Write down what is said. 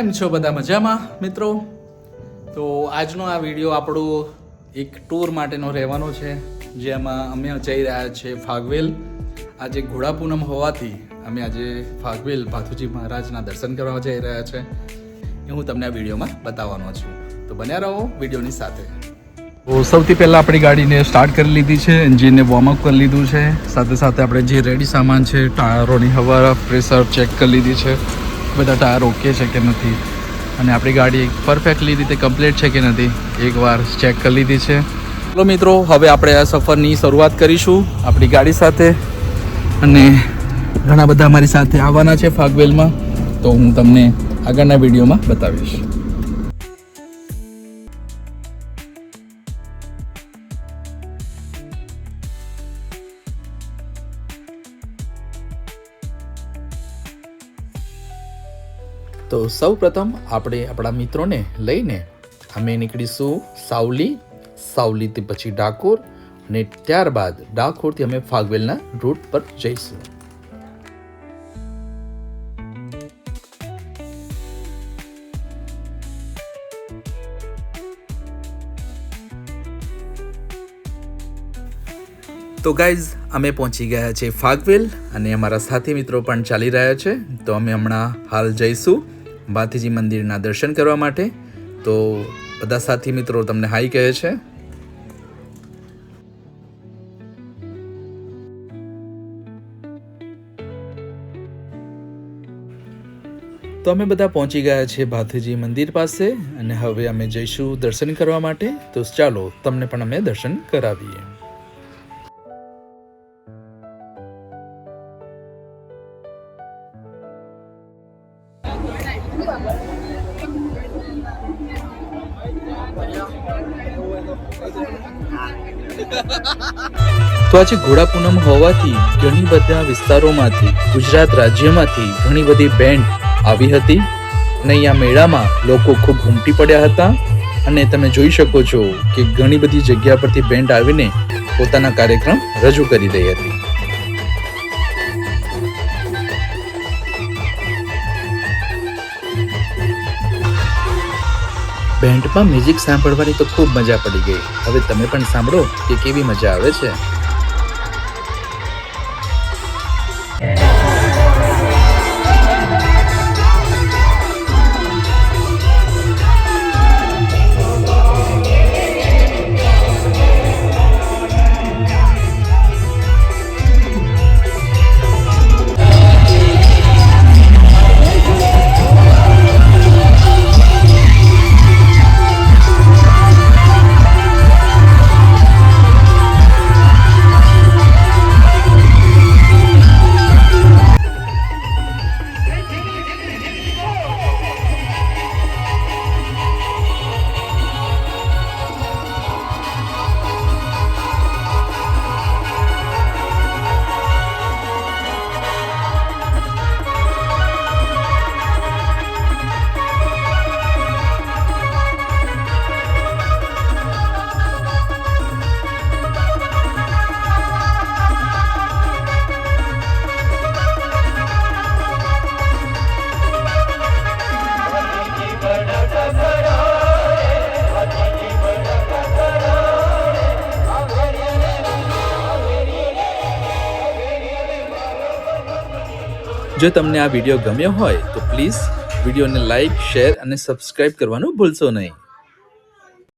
કેમ છો બધા મજામાં મિત્રો? તો આજનો આ વિડીયો આપણો એક ટૂર માટેનો રહેવાનો છે, જેમાં અમે જઈ રહ્યા છીએ ફાગવેલ. આજે ઘોડા પૂનમ હોવાથી અમે આજે ફાગવેલ ભાથુજી મહારાજના દર્શન કરવા જઈ રહ્યા છે. એ હું તમને આ વિડીયોમાં બતાવવાનો છું, તો બન્યા રહો વિડીયોની સાથે. તો સૌથી પહેલાં આપણી ગાડીને સ્ટાર્ટ કરી લીધી છે, એન્જિનને વોર્મઅપ કરી લીધું છે. સાથે સાથે આપણે જે રેડી સામાન છે, ટાયરોની હવા પ્રેશર ચેક કરી લીધી છે, બધા ટાયર ઓકે છે કે નથી, અને આપણી ગાડી પરફેક્ટલી રીતે કમ્પ્લીટ છે કે નથી એકવાર ચેક કરી લીધી છે. ચલો મિત્રો, હવે આપણે આ સફરની શરૂઆત કરીશું આપણી ગાડી સાથે, અને ઘણા બધા અમારી સાથે આવવાના છે ફાગવેલમાં, તો હું તમને આગળના વિડીયોમાં બતાવીશ. તો સૌ પ્રથમ આપણે આપણા મિત્રોને લઈને અમે નીકળીશું સાવલીથી પછી ડાકોર, અને ત્યારબાદ ડાકોરથી અમે ફાગવેલના રૂટ પર જઈશું. તો ગાઈઝ, અમે પહોંચી ગયા છે ફાગવેલ, અને અમારા સાથી મિત્રો પણ ચાલી રહ્યા છે. તો અમે હમણાં હાલ જઈશું ભાથીજી મંદિરના દર્શન કરવા માટે. તો બધા સાથી મિત્રો તમને હાઈ કહે છે. તો અમે બધા પહોંચી ગયા છીએ ભાથીજી મંદિર પાસે, અને હવે અમે જઈશું દર્શન કરવા માટે. તો ચાલો તમને પણ અમે દર્શન કરાવીએ. તો આજે ઘોડા પૂનમ હોવાથી ઘણી બધા વિસ્તારોમાંથી, ગુજરાત રાજ્યમાંથી ઘણી બધી બેન્ડ આવી હતી, અને અહીંયા મેળામાં લોકો ખૂબ ઉમટી પડ્યા હતા. અને તમે જોઈ શકો છો કે ઘણી બધી જગ્યા પરથી બેન્ડ આવીને પોતાના કાર્યક્રમ રજૂ કરી રહી હતી. બેન્ડમાં મ્યુઝિક સાંભળવાની તો ખૂબ મજા પડી ગઈ. હવે તમે પણ સાંભળો કે કેવી મજા આવે છે. જો તમને આ વિડીયો ગમ્યો હોય તો પ્લીઝ વિડીયોને લાઈક, શેર અને સબસ્ક્રાઇબ કરવાનું ભૂલશો નહીં.